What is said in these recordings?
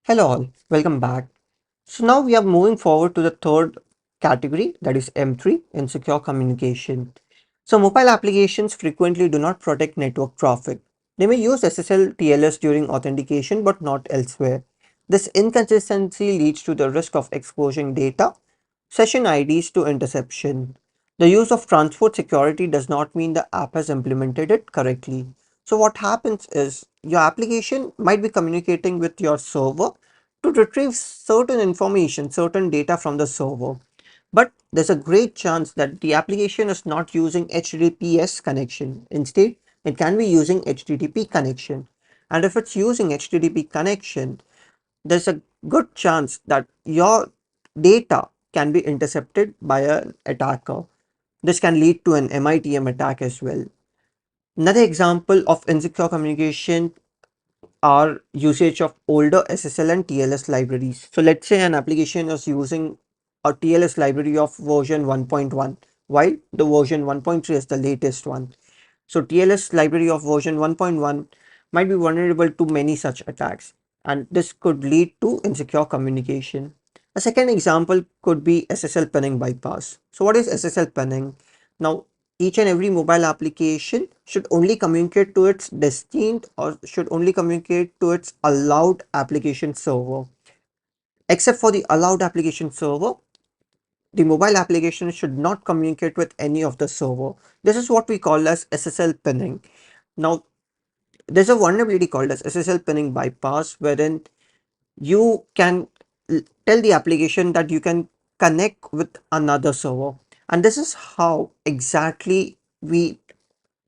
Hello all, welcome back. So now we are moving forward to the third category, that is M3, insecure communication. So mobile applications frequently do not protect network traffic. They may use SSL TLS during authentication but not elsewhere. This inconsistency leads to the risk of exposing data, session IDs to interception. The use of transport security does not mean the app has implemented it correctly. So what happens is your application might be communicating with your server to retrieve certain information, certain data from the server. But there's a great chance that the application is not using HTTPS connection. Instead, it can be using HTTP connection. And if it's using HTTP connection, there's a good chance that your data can be intercepted by an attacker. This can lead to an MITM attack as well. Another example of insecure communication are usage of older SSL and TLS libraries. So let's say an application is using a TLS library of version 1.1 while the version 1.3 is the latest one. So TLS library of version 1.1 might be vulnerable to many such attacks, and this could lead to insecure communication. A second example could be SSL pinning bypass. So what is SSL pinning? Now, each and every mobile application should only communicate to its destined or should only communicate to its allowed application server. Except for the allowed application server, the mobile application should not communicate with any of the server. This is what we call as SSL pinning. Now, there's a vulnerability called as SSL pinning bypass, wherein you can tell the application that you can connect with another server. And this is how exactly we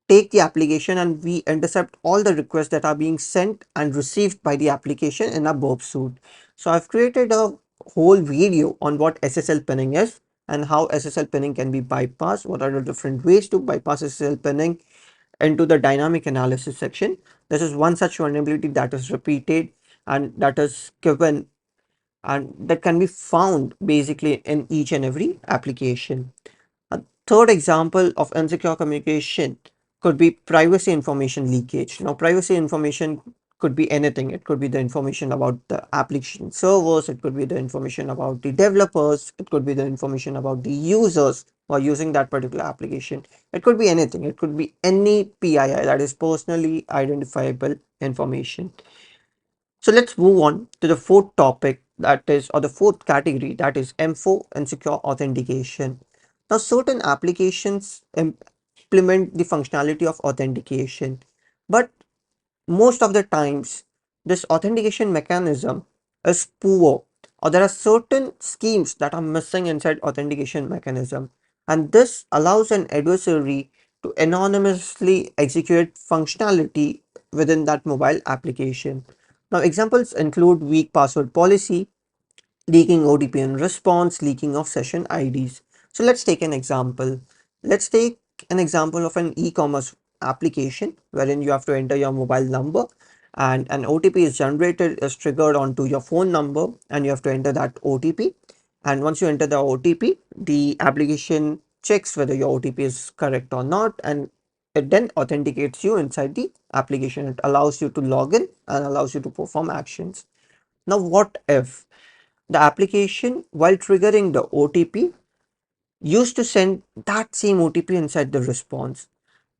take the application and we intercept all the requests that are being sent and received by the application in a burp suite. So I've created a whole video on what SSL pinning is and how SSL pinning can be bypassed, what are the different ways to bypass SSL pinning into the dynamic analysis section. This is one such vulnerability that is repeated and that is given and that can be found basically in each and every application. A third example of insecure communication could be privacy information leakage. Now, privacy information could be anything. It could be the information about the application servers, it could be the information about the developers, it could be the information about the users who are using that particular application. It could be anything. It could be any PII, that is personally identifiable information. So let's move on to the fourth topic, that is, or the fourth category, that is M4 insecure authentication. Now, certain applications implement the functionality of authentication, but most of the times this authentication mechanism is poor, or there are certain schemes that are missing inside authentication mechanism, and this allows an adversary to anonymously execute functionality within that mobile application. Now, examples include weak password policy, leaking OTP in response, leaking of session IDs. So let's take an example. Let's take an example of an e-commerce application wherein you have to enter your mobile number and an OTP is triggered onto your phone number, and you have to enter that OTP. And once you enter the OTP, the application checks whether your OTP is correct or not, and it then authenticates you inside the application. It allows you to log in and allows you to perform actions. Now, what if the application, while triggering the OTP, used to send that same OTP inside the response?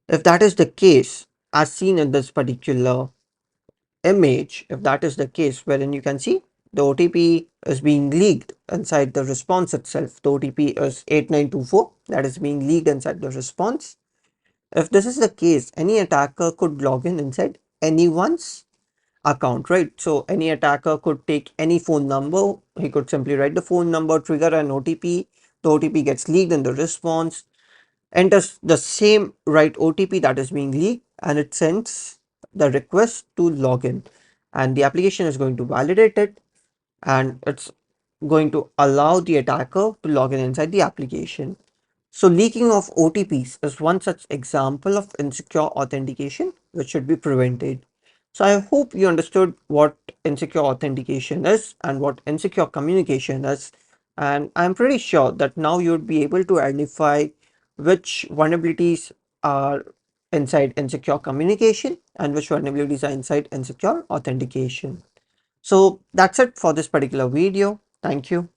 If that is the case, as seen in this particular image, if that is the case, wherein you can see the OTP is being leaked inside the response itself, the OTP is 8924, that is being leaked inside the response. If this is the case, any attacker could log in inside anyone's account, right? So any attacker could take any phone number, he could simply write the phone number, trigger an OTP, the OTP gets leaked in the response, enters the same right OTP that is being leaked, and it sends the request to login, and the application is going to validate it, and it's going to allow the attacker to log in inside the application. So leaking of OTPs is one such example of insecure authentication which should be prevented. So I hope you understood what insecure authentication is and what insecure communication is. And I'm pretty sure that now you'd be able to identify which vulnerabilities are inside insecure communication and which vulnerabilities are inside insecure authentication. So that's it for this particular video. Thank you.